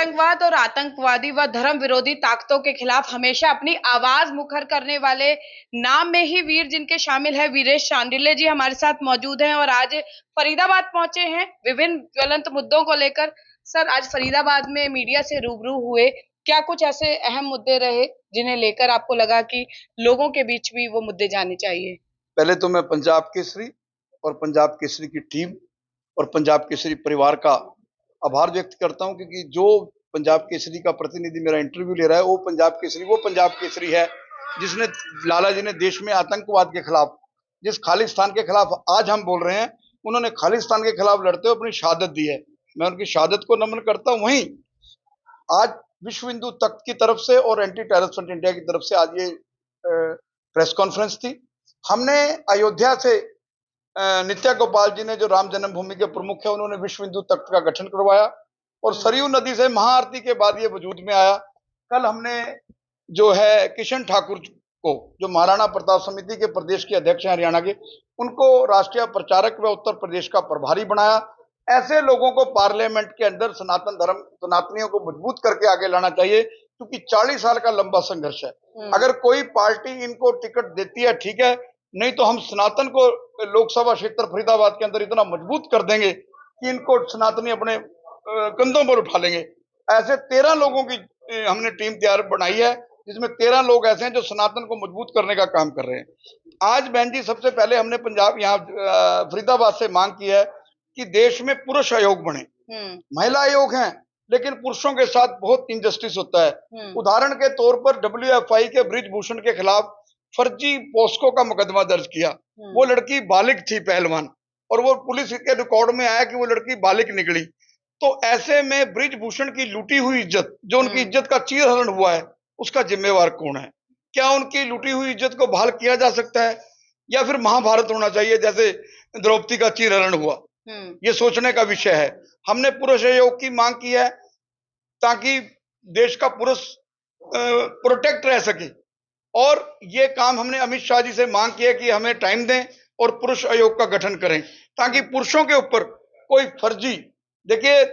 आतंकवाद और आतंकवादी व धर्म विरोधी ताकतों के खिलाफ हमेशा अपनी आवाज मुखर करने वाले नाम में ही वीर जिनके शामिल है, वीरेश शांडिल्य जी हमारे साथ मौजूद हैं और आज फरीदाबाद पहुंचे हैं विभिन्न ज्वलंत मुद्दों को लेकर। सर, आज फरीदाबाद में मीडिया से रूबरू हुए, क्या कुछ ऐसे अहम मुद्दे रहे जिन्हें लेकर आपको लगा कि लोगों के बीच भी वो मुद्दे जाने चाहिए? पहले तो मैं पंजाब केसरी और पंजाब केसरी की टीम और पंजाब केसरी परिवार का आभार व्यक्त करता हूं, क्योंकि जो पंजाब केसरी का प्रतिनिधि मेरा इंटरव्यू ले रहा है वो पंजाब केसरी है जिसने लाला जी ने देश में आतंकवाद के खिलाफ, जिस खालिस्तान के खिलाफ आज हम बोल रहे हैं, उन्होंने खालिस्तान के खिलाफ लड़ते हुए अपनी शहादत दी है। मैं उनकी शहादत को नमन करता हूं। वहीं आज विश्व हिंदू तख्त की तरफ से और एंटी टेरर फ्रंट इंडिया की तरफ से आज ये प्रेस कॉन्फ्रेंस थी। हमने अयोध्या से नित्या गोपाल जी ने, जो राम जन्मभूमि के प्रमुख है, उन्होंने विश्व हिंदू तख्त का गठन करवाया और सरयू नदी से महाआरती के बाद ये वजूद में आया। कल हमने जो है किशन ठाकुर को, जो महाराणा प्रताप समिति के प्रदेश के अध्यक्ष हैं हरियाणा के, उनको राष्ट्रीय प्रचारक व उत्तर प्रदेश का प्रभारी बनाया। ऐसे लोगों को पार्लियामेंट के अंदर सनातन धर्म, सनातनियों को मजबूत करके आगे लाना चाहिए, क्योंकि 40 साल का लंबा संघर्ष है। अगर कोई पार्टी इनको टिकट देती है ठीक है, नहीं तो हम सनातन को लोकसभा क्षेत्र फरीदाबाद के अंदर इतना मजबूत कर देंगे कि इनको सनातनी अपने कंधों पर उठा लेंगे। ऐसे 13 लोगों की हमने टीम तैयार बनाई है, जिसमें 13 लोग ऐसे हैं जो सनातन को मजबूत करने का काम कर रहे हैं। आज बहन जी, सबसे पहले हमने पंजाब यहाँ फरीदाबाद से मांग की है कि देश में पुरुष आयोग बने। महिला आयोग हैं, लेकिन पुरुषों के साथ बहुत इनजस्टिस होता है। उदाहरण के तौर पर WFI के बृजभूषण के खिलाफ फर्जी पोस्को का मुकदमा दर्ज किया। वो लड़की बालिग थी, पहलवान, और वो पुलिस के रिकॉर्ड में आया कि वो लड़की बालिग निकली। तो ऐसे में बृजभूषण की लूटी हुई इज्जत, जो उनकी इज्जत का चीरहरण हुआ है, उसका जिम्मेवार कौन है? क्या उनकी लूटी हुई इज्जत को बहाल किया जा सकता है, या फिर महाभारत होना चाहिए जैसे द्रौपदी का चीरहरण हुआ? ये सोचने का विषय है। हमने पुरुष आयोग की मांग की है ताकि देश का पुरुष प्रोटेक्ट रह सके, और ये काम हमने अमित शाह जी से मांग की है कि हमें टाइम दें और पुरुष आयोग का गठन करें, ताकि पुरुषों के ऊपर कोई फर्जी, देखिए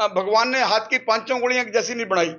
भगवान ने हाथ की 5 उंगलियां जैसी नहीं बनाई।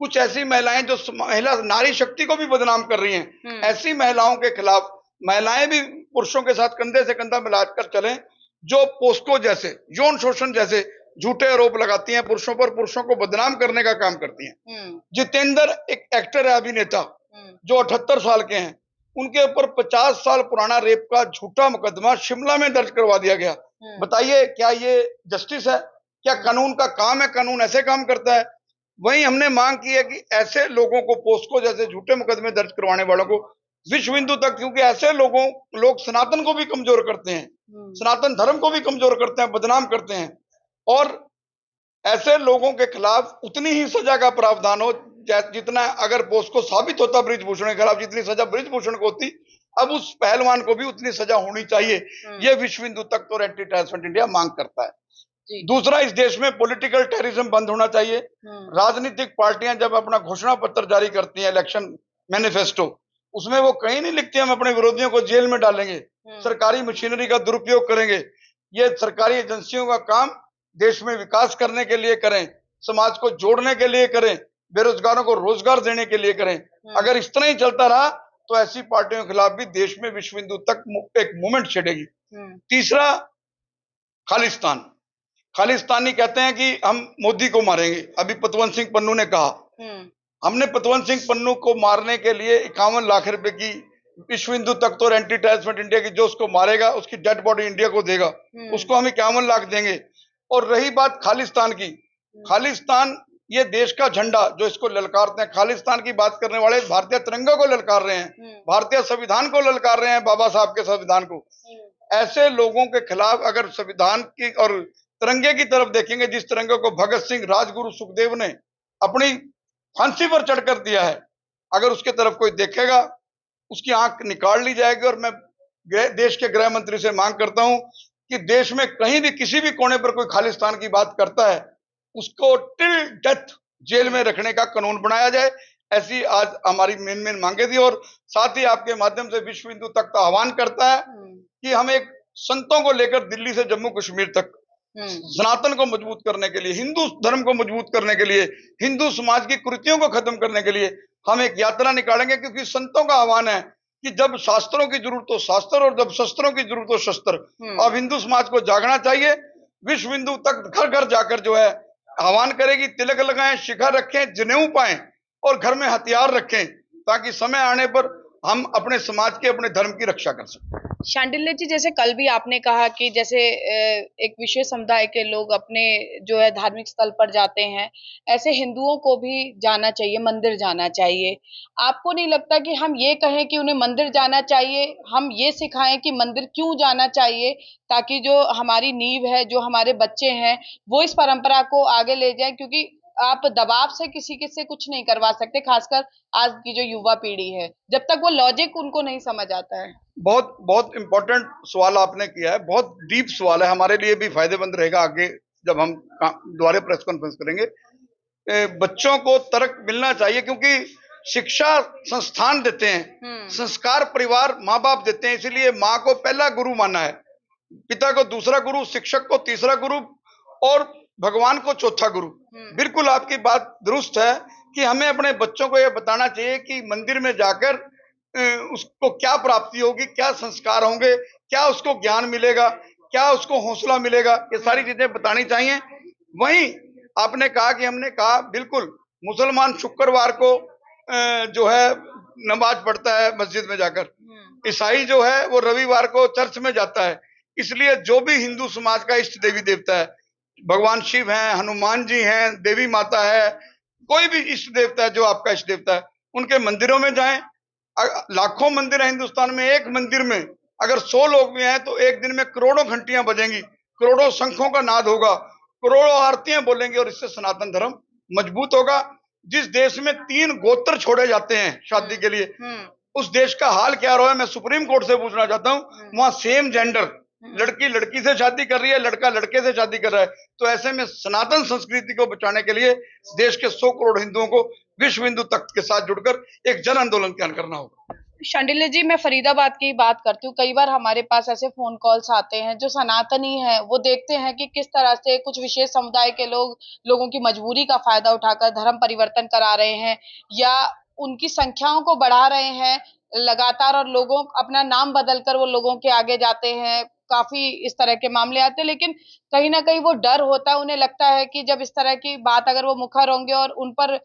कुछ ऐसी महिलाएं जो महिला नारी शक्ति को भी बदनाम कर रही हैं, ऐसी महिलाओं के खिलाफ महिलाएं भी पुरुषों के साथ कंधे से कंधा मिलाकर चलें। जो पोस्को जैसे, यौन शोषण जैसे झूठे आरोप लगाती हैं पुरुषों पर, पुरुषों को बदनाम करने का काम करती हैं। जितेंद्र एक एक्टर है, अभिनेता, जो 78 साल के हैं, उनके ऊपर 50 साल पुराना रेप का झूठा मुकदमा शिमला में दर्ज करवा दिया गया। बताइए, क्या ये जस्टिस है? क्या कानून का काम है? कानून ऐसे काम करता है? वहीं हमने मांग की है कि ऐसे लोगों को, पोस्को जैसे झूठे मुकदमे दर्ज करवाने वालों को विश्व हिंदू तक, क्योंकि ऐसे लोग सनातन को भी कमजोर करते हैं, सनातन धर्म को भी कमजोर करते हैं, बदनाम करते हैं, और ऐसे लोगों के खिलाफ उतनी ही सजा का प्रावधान हो जितना, अगर पोस्को साबित होता बृजभूषण के खिलाफ जितनी सजा बृजभूषण को होती, अब उस पहलवान को भी उतनी सजा होनी चाहिए। ये विश्व हिंदू तख्त और एंटी टेरर फ्रंट इंडिया मांग करता है। दूसरा, इस देश में पॉलिटिकल टेररिज्म बंद होना चाहिए। राजनीतिक पार्टियां जब अपना घोषणा पत्र जारी करती हैं, इलेक्शन मैनिफेस्टो, उसमें वो कहीं नहीं लिखते हम अपने विरोधियों को जेल में डालेंगे, सरकारी मशीनरी का दुरुपयोग करेंगे। ये सरकारी एजेंसियों का काम देश में विकास करने के लिए करें, समाज को जोड़ने के लिए करें, बेरोजगारों को रोजगार देने के लिए करें। अगर इस तरह ही चलता रहा तो ऐसी पार्टियों के खिलाफ भी देश में विश्व हिंदू तक एक मूवमेंट छिड़ेगी। तीसरा, खालिस्तानी कहते हैं कि हम मोदी को मारेंगे। अभी पतवंत सिंह पन्नू ने कहा, हमने पतवंत सिंह पन्नू को मारने के लिए 51 लाख रुपए की विश्व हिंदू तख्त और एंटी टेरर फ्रंट इंडिया की, जो उसको मारेगा उसकी डेड बॉडी इंडिया को देगा, उसको हम 51 लाख देंगे। और रही बात खालिस्तान की, खालिस्तान ये देश का झंडा जो इसको ललकारते हैं, खालिस्तान की बात करने वाले भारतीय तिरंगा को ललकार रहे हैं, भारतीय संविधान को ललकार रहे हैं, बाबा साहब के संविधान को। ऐसे लोगों के खिलाफ अगर संविधान की और तिरंगे की तरफ देखेंगे, जिस तिरंगे को भगत सिंह, राजगुरु सुखदेव ने अपनी फांसी पर चढ़कर दिया है, अगर उसके तरफ कोई देखेगा उसकी आंख निकाल ली जाएगी। और मैं देश के गृह मंत्री से मांग करता हूं कि देश में कहीं भी किसी भी कोने पर कोई खालिस्तान की बात करता है, उसको टिल डेथ जेल में रखने का कानून बनाया जाए। ऐसी आज हमारी मेन मांगे थी। और साथ ही आपके माध्यम से विश्व हिंदू तक का आह्वान करता है कि हम एक संतों को लेकर दिल्ली से जम्मू कश्मीर तक सनातन को मजबूत करने के लिए, हिंदू धर्म को मजबूत करने के लिए, हिंदू समाज की कुरीतियों को खत्म करने के लिए हम एक यात्रा निकालेंगे, क्योंकि संतों का आह्वान है कि जब शास्त्रों की जरूरत हो शास्त्र और जब शस्त्रों की जरूरत हो शस्त्र। अब हिंदू समाज को जागना चाहिए। विश्व हिंदू तक घर घर जाकर जो है आह्वान करेगी, तिलक लगाएं, शिखा रखें, जनेऊ पाएं और घर में हथियार रखें, ताकि समय आने पर हम अपने समाज के, अपने धर्म की रक्षा कर सकें। शांडिल्य जी, जैसे कल भी आपने कहा कि जैसे एक विशेष समुदाय के लोग अपने जो है धार्मिक स्थल पर जाते हैं, ऐसे हिंदुओं को भी जाना चाहिए, मंदिर जाना चाहिए। आपको नहीं लगता कि हम ये कहें कि उन्हें मंदिर जाना चाहिए, हम ये सिखाएं कि मंदिर क्यों जाना चाहिए, ताकि जो हमारी नींव है, जो हमारे बच्चे हैं, वो इस परंपरा को आगे ले जाएं? क्योंकि आप दबाव से किसी के से कुछ नहीं करवा सकते, खासकर आज की जो युवा पीढ़ी है, जब तक वो लॉजिक उनको नहीं समझ आता है। बहुत बहुत इंपॉर्टेंट सवाल आपने किया है, बहुत डीप सवाल है, हमारे लिए भी फायदेमंद रहेगा आगे जब हम दोबारा प्रेस कॉन्फ्रेंस करेंगे। बच्चों को तर्क मिलना चाहिए, क्योंकि शिक्षा संस्थान देते हैं, संस्कार परिवार माँ बाप देते हैं, इसलिए माँ को पहला गुरु माना है, पिता को दूसरा गुरु, शिक्षक को तीसरा गुरु और भगवान को चौथा गुरु। बिल्कुल आपकी बात दुरुस्त है कि हमें अपने बच्चों को यह बताना चाहिए कि मंदिर में जाकर उसको क्या प्राप्ति होगी, क्या संस्कार होंगे, क्या उसको ज्ञान मिलेगा, क्या उसको हौसला मिलेगा, ये सारी चीजें बतानी चाहिए। वहीं आपने कहा कि हमने कहा बिल्कुल, मुसलमान शुक्रवार को जो है नमाज पढ़ता है मस्जिद में जाकर, ईसाई जो है वो रविवार को चर्च में जाता है। इसलिए जो भी हिंदू समाज का इष्ट देवी देवता है, भगवान शिव हैं, हनुमान जी हैं, देवी माता है, कोई भी इष्ट देवता है जो आपका इष्ट देवता है, उनके मंदिरों में जाएं। लाखों मंदिर है हिंदुस्तान में, एक मंदिर में अगर 100 लोग भी हैं तो एक दिन में करोड़ों घंटियां बजेंगी, करोड़ों शंखों का नाद होगा, करोड़ों आरतियां बोलेंगे और इससे सनातन धर्म मजबूत होगा। जिस देश में 3 गोत्र छोड़े जाते हैं शादी के लिए, उस देश का हाल क्या रहा है मैं सुप्रीम कोर्ट से पूछना चाहता हूँ। वहां सेम जेंडर, लड़की लड़की से शादी कर रही है, लड़का लड़के से शादी कर रहा है। तो ऐसे में सनातन संस्कृति को बचाने के लिए देश के 100 करोड़ हिंदुओं को विश्व हिंदू तख्त के साथ जुड़कर एक जन आंदोलन तैयार करना होगा। शांडिल्य जी, मैं फरीदाबाद की बात करती हूँ। कई बार हमारे पास ऐसे फोन कॉल्स आते हैं जो सनातनी हैं, वो देखते हैं कि किस तरह से कुछ विशेष समुदाय के लोगों की मजबूरी का फायदा उठाकर धर्म परिवर्तन करा रहे हैं या उनकी संख्याओं को बढ़ा रहे हैं लगातार, और लोगों अपना नाम बदलकर वो लोगों के आगे जाते हैं। काफी इस तरह के मामले आते हैं, लेकिन कहीं ना कहीं वो डर होता है, उन्हें लगता है कि जब इस तरह की बात अगर वो मुखर होंगे और उन पर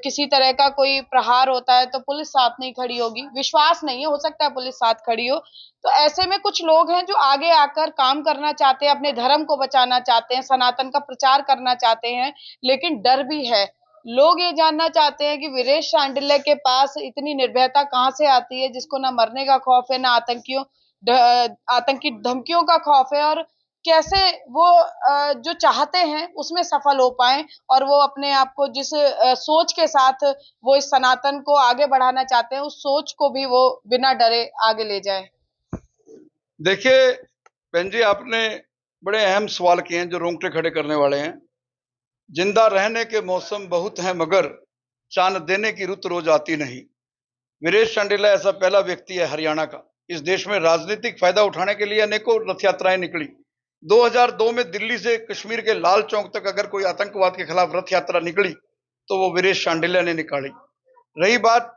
किसी तरह का कोई प्रहार होता है तो पुलिस साथ नहीं खड़ी होगी। विश्वास नहीं है, हो सकता है पुलिस साथ खड़ी हो। तो ऐसे में कुछ लोग हैं जो आगे आकर काम करना चाहते हैं, अपने धर्म को बचाना चाहते हैं, सनातन का प्रचार करना चाहते हैं, लेकिन डर भी है। लोग ये जानना चाहते हैं कि वीरेश शांडिल्य के पास इतनी निर्भयता कहाँ से आती है, जिसको ना मरने का खौफ है, ना आतंकी धमकियों का खौफ है, और कैसे वो जो चाहते हैं उसमें सफल हो पाए और वो अपने आप को जिस सोच के साथ वो इस सनातन को आगे बढ़ाना चाहते हैं, उस सोच को भी वो बिना डरे आगे ले जाए। देखिए बहन जी, आपने बड़े अहम सवाल किए हैं जो रोंगटे खड़े करने वाले हैं। जिंदा रहने के मौसम बहुत हैं मगर चांद देने की रुत रोज आती नहीं। वीरेश शांडिल्य ऐसा पहला व्यक्ति है हरियाणा का। इस देश में राजनीतिक फायदा उठाने के लिए अनेकों रथ यात्राएं निकली। 2002 में दिल्ली से कश्मीर के लाल चौक तक अगर कोई आतंकवाद के खिलाफ रथ यात्रा निकली तो वो वीरेश शांडिल्य ने निकाली। रही बात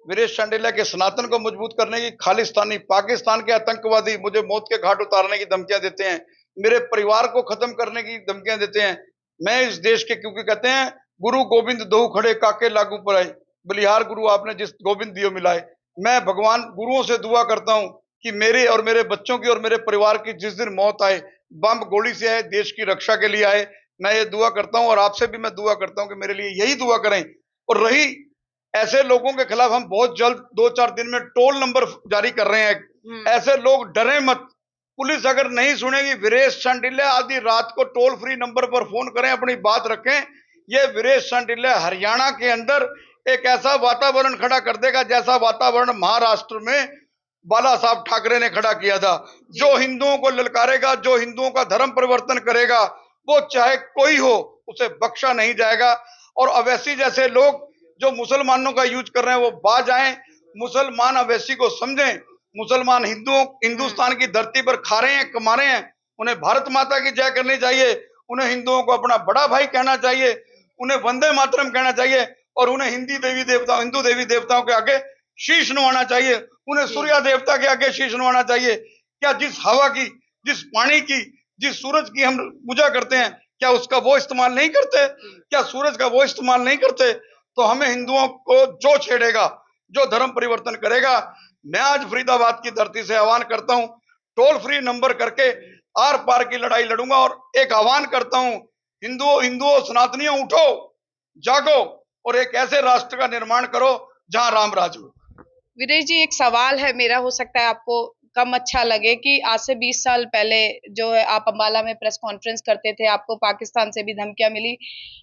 वीरेश शांडिल्य के सनातन को मजबूत करने की, खालिस्तानी पाकिस्तान के आतंकवादी मुझे मौत के घाट उतारने की धमकियां देते हैं, मेरे परिवार को खत्म करने की धमकियां देते हैं। मैं इस देश के, क्योंकि कहते हैं गुरु गोविंद दोहु खड़े काके लागू पर आए, बलिहार गुरु आपने जिस गोविंद दियो मिलाए। मैं भगवान गुरुओं से दुआ करता हूं कि मेरे और मेरे बच्चों की और मेरे परिवार की जिस दिन मौत आए, बम गोली से आए, देश की रक्षा के लिए आए, मैं ये दुआ करता हूं और आपसे भी मैं दुआ करता हूं कि मेरे लिए यही दुआ करें। और रही ऐसे लोगों के खिलाफ, हम बहुत जल्द 2-4 दिन में टोल नंबर जारी कर रहे हैं। ऐसे लोग डरे मत, पुलिस अगर नहीं सुनेगी, वीरेश शांडिल्य आधी रात को टोल फ्री नंबर पर फोन करें, अपनी बात रखें। ये वीरेश शांडिल्य हरियाणा के अंदर एक ऐसा वातावरण खड़ा कर देगा जैसा वातावरण महाराष्ट्र में बाला साहब ठाकरे ने खड़ा किया था। जो हिंदुओं को ललकारेगा, जो हिंदुओं का धर्म परिवर्तन करेगा, वो चाहे कोई हो, उसे बख्शा नहीं जाएगा। और अवैसी जैसे लोग जो मुसलमानों का यूज कर रहे हैं वो बाज आए, मुसलमान अवैसी को समझें। मुसलमान हिंदुस्तान की धरती पर खा रहे हैं, कमा रहे हैं, उन्हें भारत माता की जय करनी चाहिए, उन्हें हिंदुओं को अपना बड़ा भाई कहना चाहिए, उन्हें वंदे मातरम कहना चाहिए और उन्हें हिंदू देवी देवताओं के आगे शीश नवाना चाहिए, उन्हें सूर्य देवता के आगे शीश नवाना चाहिए। क्या जिस हवा की, जिस पानी की, जिस सूरज की हम पूजा करते हैं, क्या उसका वो इस्तेमाल नहीं करते? क्या सूरज का वो इस्तेमाल नहीं करते? तो हमें हिंदुओं को जो छेड़ेगा, जो धर्म परिवर्तन करेगा, मैं आज फरीदाबाद की धरती से आह्वान करता हूं, टोल फ्री नंबर करके आर पार की लड़ाई लड़ूंगा और एक आह्वान करता हूं, हिंदुओं सनातनियों उठो, जागो और एक ऐसे राष्ट्र का निर्माण करो जहां राम राज हो। वीरेश जी, एक सवाल है मेरा, हो सकता है आपको कम अच्छा लगे कि आज से 20 साल पहले जो है आप अंबाला में प्रेस कॉन्फ्रेंस करते थे, आपको पाकिस्तान से भी धमकियां मिली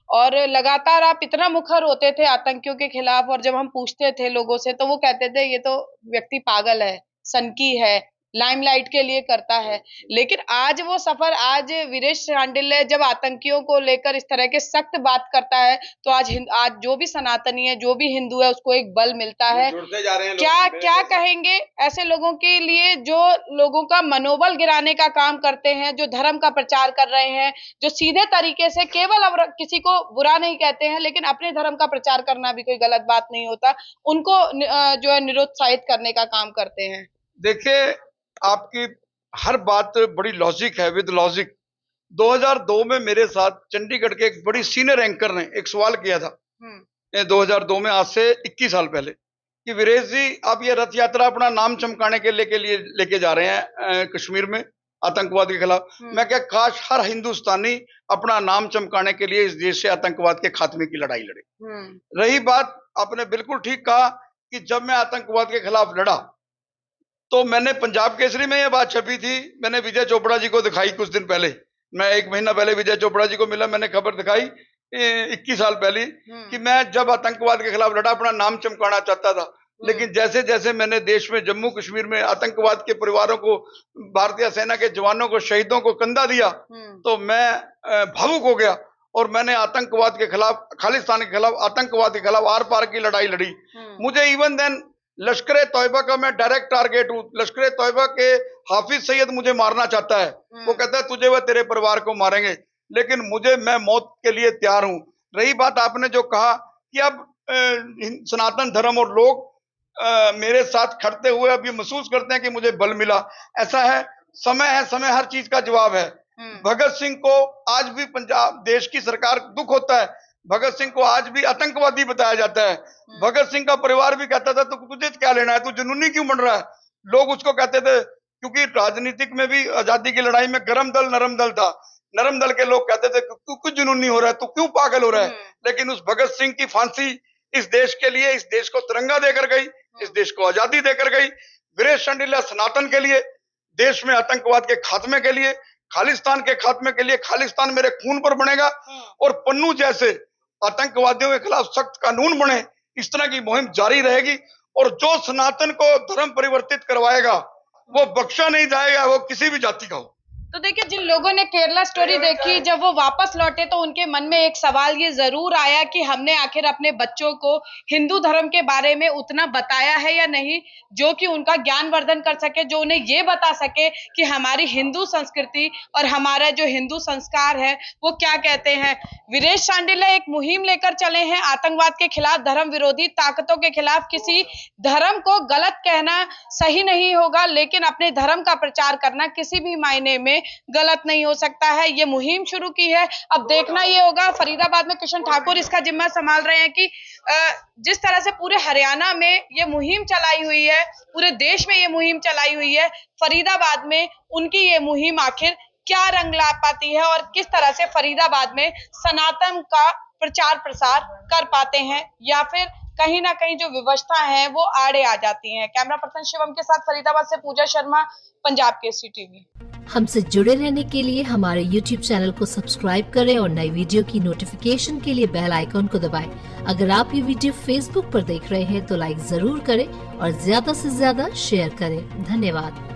और लगातार आप इतना मुखर होते थे आतंकियों के खिलाफ, और जब हम पूछते थे लोगों से तो वो कहते थे ये तो व्यक्ति पागल है, सनकी है, लाइमलाइट के लिए करता है। लेकिन आज वो सफर, आज वीरेश शांडिल्य जब आतंकियों को लेकर इस तरह के सख्त बात करता है तो आज जो भी सनातनी है, जो भी हिंदू है, उसको एक बल मिलता है। क्या कहेंगे ऐसे लोगों के लिए जो लोगों का मनोबल गिराने का काम करते हैं, जो धर्म का प्रचार कर रहे हैं, जो सीधे तरीके से केवल किसी को बुरा नहीं कहते हैं लेकिन अपने धर्म का प्रचार करना भी कोई गलत बात नहीं होता, उनको जो है निरुत्साहित करने का काम करते हैं? देखिए, आपकी हर बात बड़ी लॉजिक है, विद लॉजिक। 2002 में मेरे साथ चंडीगढ़ के एक बड़ी सीनियर एंकर ने एक सवाल किया था 2002 में, आज से 21 साल पहले, कि वीरेश जी आप ये रथ यात्रा अपना नाम चमकाने के लिए लेके जा रहे हैं कश्मीर में आतंकवाद के खिलाफ। मैं क्या, काश हर हिंदुस्तानी अपना नाम चमकाने के लिए इस देश से आतंकवाद के खात्मे की लड़ाई लड़े। रही बात, आपने बिल्कुल ठीक कहा कि जब मैं आतंकवाद के खिलाफ लड़ा तो मैंने पंजाब केसरी में ये बात छपी थी, मैंने विजय चोपड़ा जी को दिखाई कुछ दिन पहले, मैं 1 महीना पहले विजय चोपड़ा जी को मिला, मैंने खबर दिखाई 21 साल पहले कि मैं जब आतंकवाद के खिलाफ लड़ा अपना नाम चमकाना चाहता था, लेकिन जैसे जैसे मैंने देश में जम्मू कश्मीर में आतंकवाद के परिवारों को, भारतीय सेना के जवानों को, शहीदों को कंधा दिया तो मैं भावुक हो गया और मैंने आतंकवाद के खिलाफ, खालिस्तान के खिलाफ, आतंकवाद के खिलाफ आर पार की लड़ाई लड़ी। मुझे इवन देन लश्कर तौयबा का मैं डायरेक्ट टारगेट हूँ। लश्कर तौयबा के हाफिज सैयद मुझे मारना चाहता है, वो कहता है तुझे व तेरे परिवार को मारेंगे, लेकिन मैं मौत के लिए तैयार हूँ। रही बात आपने जो कहा कि अब सनातन धर्म और लोग मेरे साथ खड़ते हुए अब ये महसूस करते हैं कि मुझे बल मिला, ऐसा है, समय हर चीज का जवाब है। भगत सिंह को आज भी पंजाब देश की सरकार दुख होता है, भगत सिंह को आज भी आतंकवादी बताया जाता है। भगत सिंह का परिवार भी कहता था तो तुझे क्या लेना है, तू जुनूनी क्यों बन रहा है। लोग उसको कहते थे, क्योंकि राजनीतिक में भी आजादी की लड़ाई में गरम दल नरम दल था, नरम दल के लोग कहते थे तू कुछ जुनूनी हो रहा है, तू क्यों पागल हो रहा है। लेकिन उस भगत सिंह की फांसी इस देश के लिए, इस देश को तिरंगा देकर गई, इस देश को आजादी देकर गई। वीरेश शांडिल्य सनातन के लिए, देश में आतंकवाद के खात्मे के लिए, खालिस्तान के खात्मे के लिए, खालिस्तान मेरे खून पर बनेगा और पन्नू जैसे आतंकवादियों के खिलाफ सख्त कानून बने, इस तरह की मुहिम जारी रहेगी। और जो सनातन को धर्म परिवर्तित करवाएगा वो बख्शा नहीं जाएगा, वो किसी भी जाति का हो। तो देखिए, जिन लोगों ने केरला स्टोरी देखी, जब वो वापस लौटे तो उनके मन में एक सवाल ये जरूर आया कि हमने आखिर अपने बच्चों को हिंदू धर्म के बारे में उतना बताया है या नहीं, जो कि उनका ज्ञानवर्धन कर सके, जो उन्हें ये बता सके कि हमारी हिंदू संस्कृति और हमारा जो हिंदू संस्कार है वो क्या कहते हैं। वीरेश शांडिल्य एक मुहिम लेकर चले हैं आतंकवाद के खिलाफ, धर्म विरोधी ताकतों के खिलाफ। किसी धर्म को गलत कहना सही नहीं होगा, लेकिन अपने धर्म का प्रचार करना किसी भी मायने में गलत नहीं हो सकता है। ये मुहिम शुरू की है, अब देखना ये होगा। फरीदाबाद में किशन ठाकुर इसका जिम्मा संभाल रहे हैं कि जिस तरह से पूरे हरियाणा में ये मुहिम चलाई हुई है, पूरे देश में ये मुहिम चलाई हुई है, फरीदाबाद में उनकी ये मुहिम आखिर क्या रंग ला पाती है और किस तरह से फरीदाबाद में सनातन का प्रचार प्रसार कर पाते हैं, या फिर कहीं ना कहीं जो व्यवस्था है वो आड़े आ जाती हैं। कैमरा पर्सन शिवम के साथ फरीदाबाद से पूजा शर्मा, पंजाब केसरी टीवी। हमसे जुड़े रहने के लिए हमारे YouTube चैनल को सब्सक्राइब करें और नई वीडियो की नोटिफिकेशन के लिए बेल आइकॉन को दबाएं। अगर आप ये वीडियो Facebook पर देख रहे हैं तो लाइक जरूर करें और ज्यादा से ज्यादा शेयर करें। धन्यवाद।